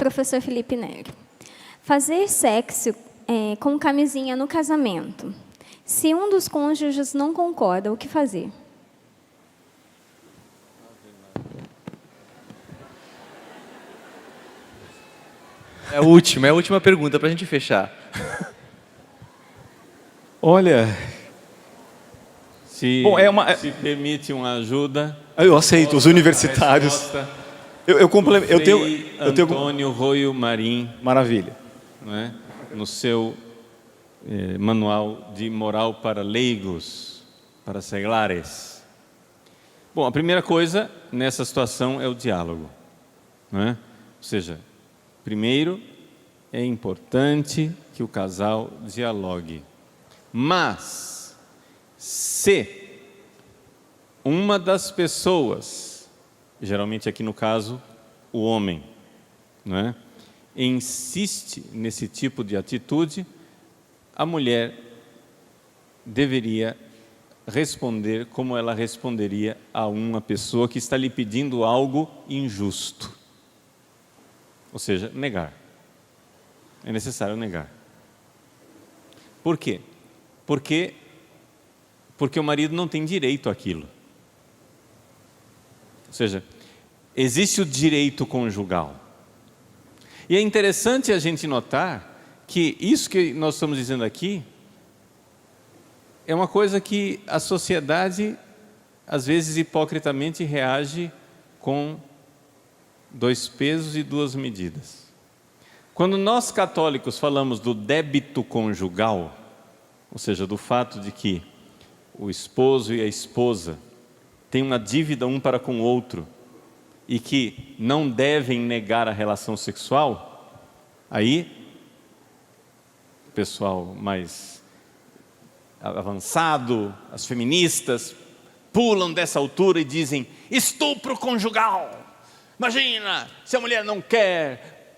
professor Felipe Neri. Fazer sexo com camisinha no casamento. Se um dos cônjuges não concorda, o que fazer? É a última pergunta para a gente fechar. Olha, Se permite uma ajuda. eu aceito, os universitários. Eu tenho Antônio Roio Marim, maravilha. não é? No seu manual de moral para leigos, para seglares. Bom, a primeira coisa nessa situação é o diálogo, não é? Ou seja, primeiro é importante que o casal dialogue. Mas, se uma das pessoas, geralmente aqui no caso, o homem, não é? Insiste nesse tipo de atitude, a mulher deveria responder como ela responderia a uma pessoa que está lhe pedindo algo injusto. Ou seja, negar. É necessário negar. Por quê? Porque o marido não tem direito àquilo. Ou seja, existe o direito conjugal. E é interessante a gente notar que isso que nós estamos dizendo aqui é uma coisa que a sociedade, às vezes hipocritamente, reage com 2 pesos e 2 medidas. Quando nós católicos falamos do débito conjugal, ou seja, do fato de que o esposo e a esposa têm uma dívida um para com o outro e que não devem negar a relação sexual, aí o pessoal mais avançado, as feministas, pulam dessa altura e dizem: estupro conjugal. Imagina, se a mulher não quer.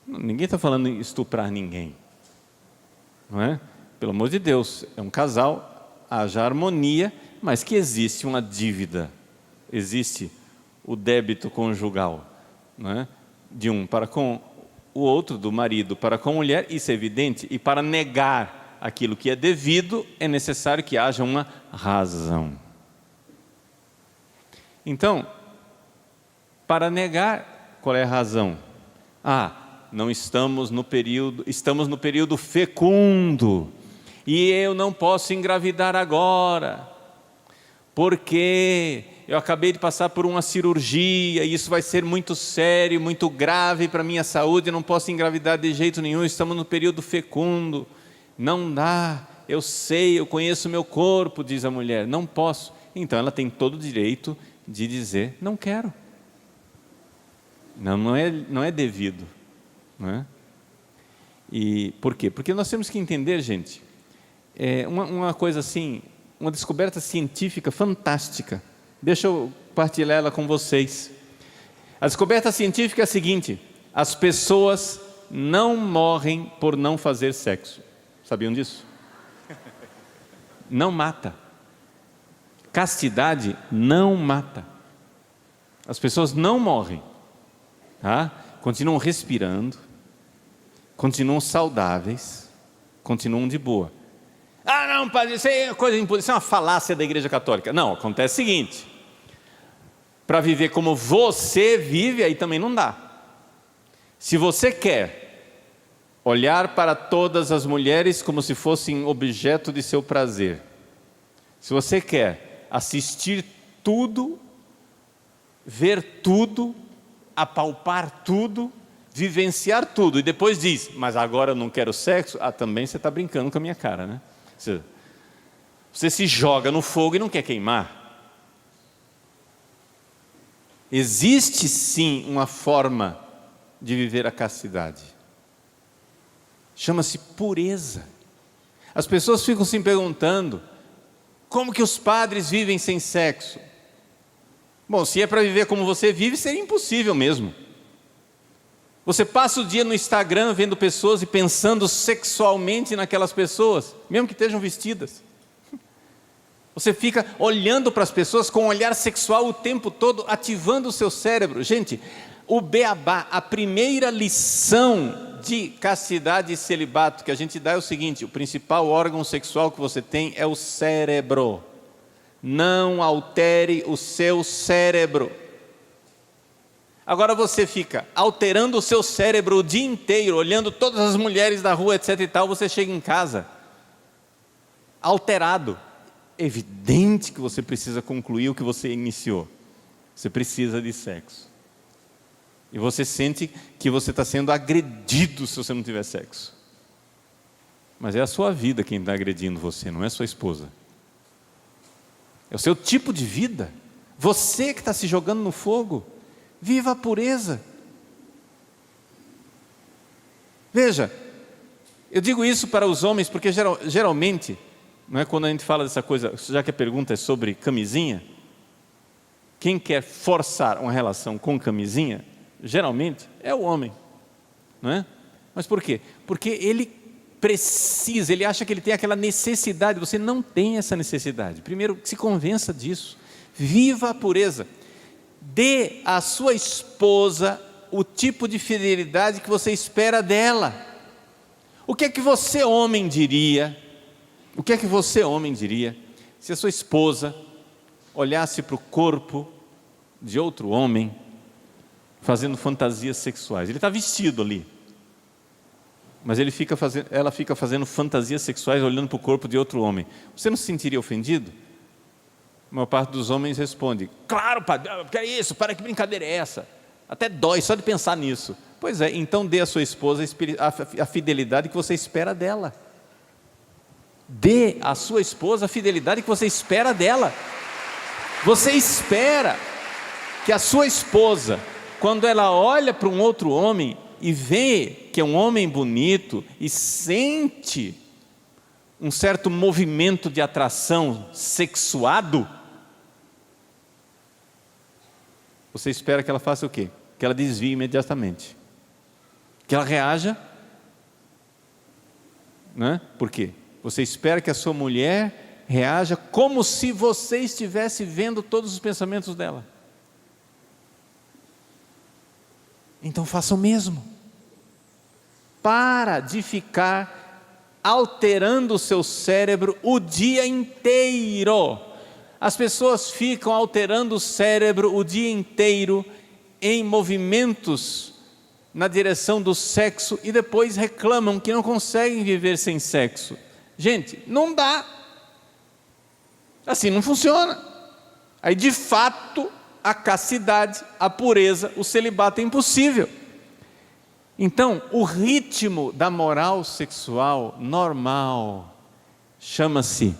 Ninguém está falando em estuprar ninguém, não é? Pelo amor de Deus, é um casal, haja harmonia, mas que existe uma dívida, existe o débito conjugal, não é? De um para com o outro, do marido para com a mulher, isso é evidente, e para negar aquilo que é devido, é necessário que haja uma razão. Então, para negar, qual é a razão? Não estamos no período fecundo, e eu não posso engravidar agora, porque eu acabei de passar por uma cirurgia, e isso vai ser muito sério, muito grave para a minha saúde, eu não posso engravidar de jeito nenhum, estamos no período fecundo, não dá, eu sei, eu conheço o meu corpo, diz a mulher, não posso. Então ela tem todo o direito de dizer, não quero. Não é devido, não é? E por quê? Porque nós temos que entender, gente, uma coisa assim, uma descoberta científica fantástica. Deixa eu partilhar ela com vocês. A descoberta científica é a seguinte: as pessoas não morrem por não fazer sexo. Sabiam disso? Não mata. Castidade não mata. As pessoas não morrem, tá? Continuam respirando, continuam saudáveis, continuam de boa. Não, padre, isso é coisa impossível, isso é uma falácia da Igreja Católica. Não, acontece o seguinte: para viver como você vive, aí também não dá. Se você quer olhar para todas as mulheres como se fossem objeto de seu prazer, se você quer assistir tudo, ver tudo, apalpar tudo, vivenciar tudo, e depois diz, mas agora eu não quero sexo, também você está brincando com a minha cara, né? Você se joga no fogo e não quer queimar. Existe sim uma forma de viver a castidade, chama-se pureza. As pessoas ficam se perguntando, como que os padres vivem sem sexo? Bom, se é para viver como você vive, seria impossível mesmo. Você passa o dia no Instagram vendo pessoas e pensando sexualmente naquelas pessoas, mesmo que estejam vestidas. Você fica olhando para as pessoas com um olhar sexual o tempo todo, ativando o seu cérebro. Gente, O beabá, a primeira lição de castidade e celibato que a gente dá é o seguinte: o principal órgão sexual que você tem é o cérebro. Não altere o seu cérebro. Agora você fica alterando o seu cérebro o dia inteiro, olhando todas as mulheres da rua, etc e tal, você chega em casa alterado. Evidente que você precisa concluir o que você iniciou. Você precisa de sexo. E você sente que você está sendo agredido se você não tiver sexo. Mas é a sua vida quem está agredindo você, não é sua esposa. É o seu tipo de vida. Você que está se jogando no fogo. Viva a pureza. Veja, eu digo isso para os homens porque geralmente, não é, quando a gente fala dessa coisa, já que a pergunta é sobre camisinha, quem quer forçar uma relação com camisinha, geralmente é o homem, não é? Mas por quê? Porque ele precisa, ele acha que ele tem aquela necessidade. Você não tem essa necessidade. Primeiro, se convença disso. Viva a pureza. Dê à sua esposa o tipo de fidelidade que você espera dela. O que é que você, homem, diria? O que é que você, homem, diria se a sua esposa olhasse para o corpo de outro homem fazendo fantasias sexuais? Ele está vestido ali, mas ela fica fazendo fantasias sexuais olhando para o corpo de outro homem. Você não se sentiria ofendido? A maior parte dos homens responde: claro, padre, que é isso? Para, que brincadeira é essa? Até dói só de pensar nisso. Pois é, então dê à sua esposa a fidelidade que você espera dela. Dê à sua esposa a fidelidade que você espera dela. Você espera que a sua esposa, quando ela olha para um outro homem e vê que é um homem bonito e sente um certo movimento de atração sexuado, você espera que ela faça o quê? Que ela desvie imediatamente, que ela reaja, né? Por quê? Você espera que a sua mulher reaja como se você estivesse vendo todos os pensamentos dela. Então faça o mesmo. Para de ficar alterando o seu cérebro o dia inteiro. As pessoas ficam alterando o cérebro o dia inteiro em movimentos na direção do sexo e depois reclamam que não conseguem viver sem sexo. Gente, não dá. Assim não funciona. Aí de fato a castidade, a pureza, o celibato é impossível. Então o ritmo da moral sexual normal chama-se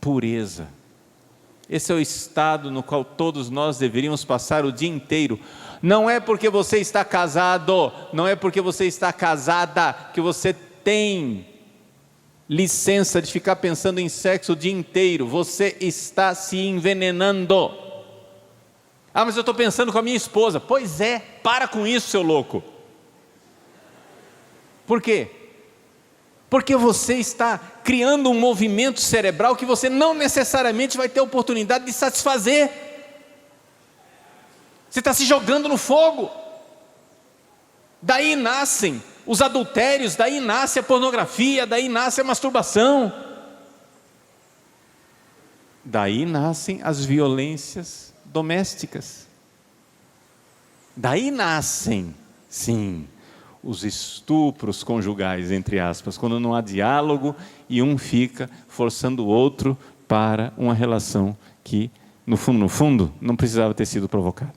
pureza. Esse é o estado no qual todos nós deveríamos passar o dia inteiro. Não é porque você está casado, não é porque você está casada que você tem licença de ficar pensando em sexo o dia inteiro. Você está se envenenando. Ah, mas eu estou pensando com a minha esposa. Pois é, para com isso, seu louco. Por quê? Porque você está criando um movimento cerebral que você não necessariamente vai ter oportunidade de satisfazer. Você está se jogando no fogo. Daí nascem os adultérios, daí nasce a pornografia, daí nasce a masturbação. Daí nascem as violências domésticas. Daí nascem, sim, os estupros conjugais, entre aspas, quando não há diálogo e um fica forçando o outro para uma relação que, no fundo, não precisava ter sido provocada.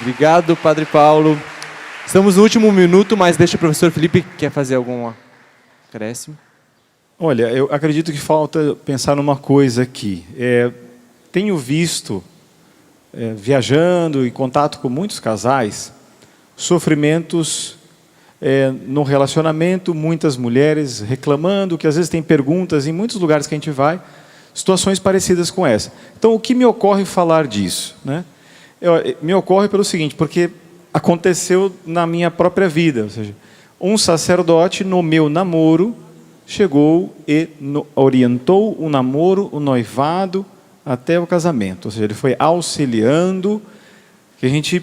Obrigado, Padre Paulo. Estamos no último minuto, mas deixa o professor Felipe, quer fazer algum acréscimo? Olha, eu acredito que falta pensar numa coisa aqui. Tenho visto, viajando, em contato com muitos casais, sofrimentos no relacionamento, muitas mulheres reclamando, que às vezes tem perguntas em muitos lugares que a gente vai, situações parecidas com essa. Então, o que me ocorre falar disso, né? Me ocorre pelo seguinte, porque aconteceu na minha própria vida, ou seja, um sacerdote no meu namoro chegou e orientou o namoro, o noivado, até o casamento, ou seja, ele foi auxiliando que a gente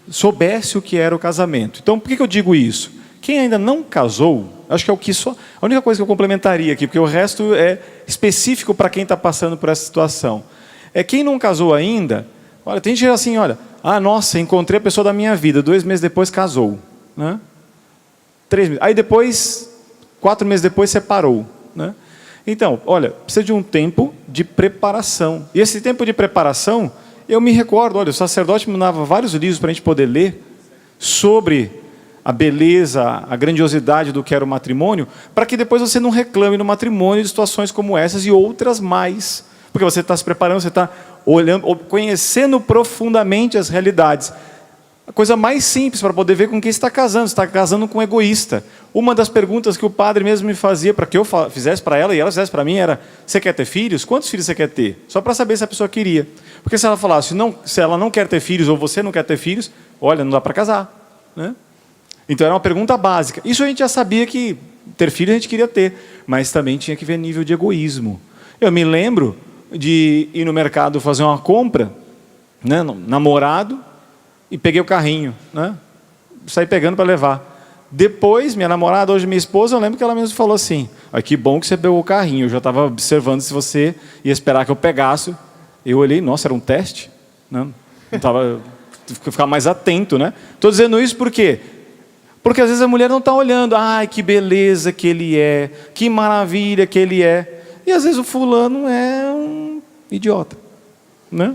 soubesse o que era o casamento. Então, por que eu digo isso? Quem ainda não casou, acho que é o que só... A única coisa que eu complementaria aqui, porque o resto é específico para quem está passando por essa situação. É quem não casou ainda, olha, tem gente assim, olha, nossa, encontrei a pessoa da minha vida, 2 meses depois casou, né? 3 meses. Aí depois, 4 meses depois separou, né? Então, olha, precisa de um tempo de preparação. E esse tempo de preparação, eu me recordo, olha, o sacerdote me dava vários livros para a gente poder ler sobre a beleza, a grandiosidade do que era o matrimônio, para que depois você não reclame no matrimônio de situações como essas e outras mais. Porque você está se preparando, você está olhando, conhecendo profundamente as realidades. A coisa mais simples para poder ver com quem você está casando. Você está casando com um egoísta. Uma das perguntas que o padre mesmo me fazia para que eu fizesse para ela e ela fizesse para mim era: você quer ter filhos? Quantos filhos você quer ter? Só para saber se a pessoa queria. Porque se ela falasse, não, se ela não quer ter filhos ou você não quer ter filhos, olha, não dá para casar, né? Então era uma pergunta básica. Isso a gente já sabia que ter filhos a gente queria ter, mas também tinha que ver nível de egoísmo. Eu me lembro de ir no mercado fazer uma compra, né, namorado, e peguei o carrinho, né, saí pegando para levar. Depois, minha namorada, hoje minha esposa, eu lembro que ela mesmo falou assim: que bom que você pegou o carrinho, eu já estava observando se você ia esperar que eu pegasse. Eu olhei, nossa, era um teste? Não estava, ficar mais atento, né? Estou dizendo isso por quê? Porque às vezes a mulher não está olhando, que beleza que ele é, que maravilha que ele é. E às vezes o fulano é um idiota, né?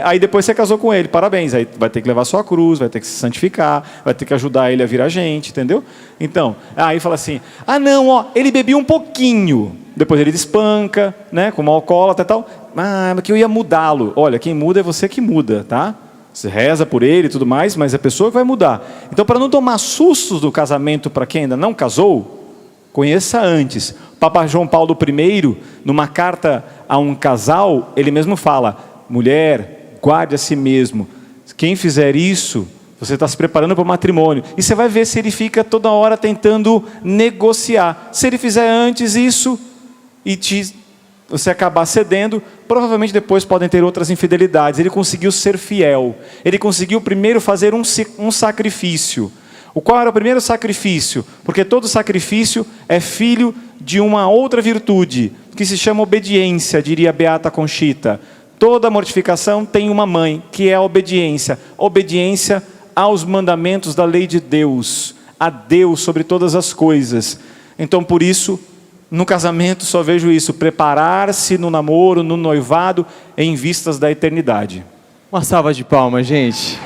Aí depois você casou com ele, parabéns. Aí vai ter que levar sua cruz, vai ter que se santificar, vai ter que ajudar ele a virar gente, entendeu? Então, aí fala assim: não, ele bebia um pouquinho. Depois ele espanca, né, como alcoólatra e tal. Mas que eu ia mudá-lo. Olha, quem muda é você que muda, tá? Você reza por ele e tudo mais, mas é a pessoa que vai mudar. Então, para não tomar sustos do casamento para quem ainda não casou, conheça antes. Papa João Paulo I, numa carta a um casal, ele mesmo fala: mulher, guarde a si mesmo. Quem fizer isso, você está se preparando para o matrimônio. E você vai ver se ele fica toda hora tentando negociar. Se ele fizer antes isso e você acabar cedendo, provavelmente depois podem ter outras infidelidades. Ele conseguiu ser fiel. Ele conseguiu primeiro fazer um sacrifício. Qual era o primeiro sacrifício? Porque todo sacrifício é filho de uma outra virtude, que se chama obediência, diria a Beata Conchita. Toda mortificação tem uma mãe, que é a obediência. Obediência aos mandamentos da lei de Deus, a Deus sobre todas as coisas. Então, por isso, no casamento só vejo isso: preparar-se no namoro, no noivado, em vistas da eternidade. Uma salva de palmas, gente.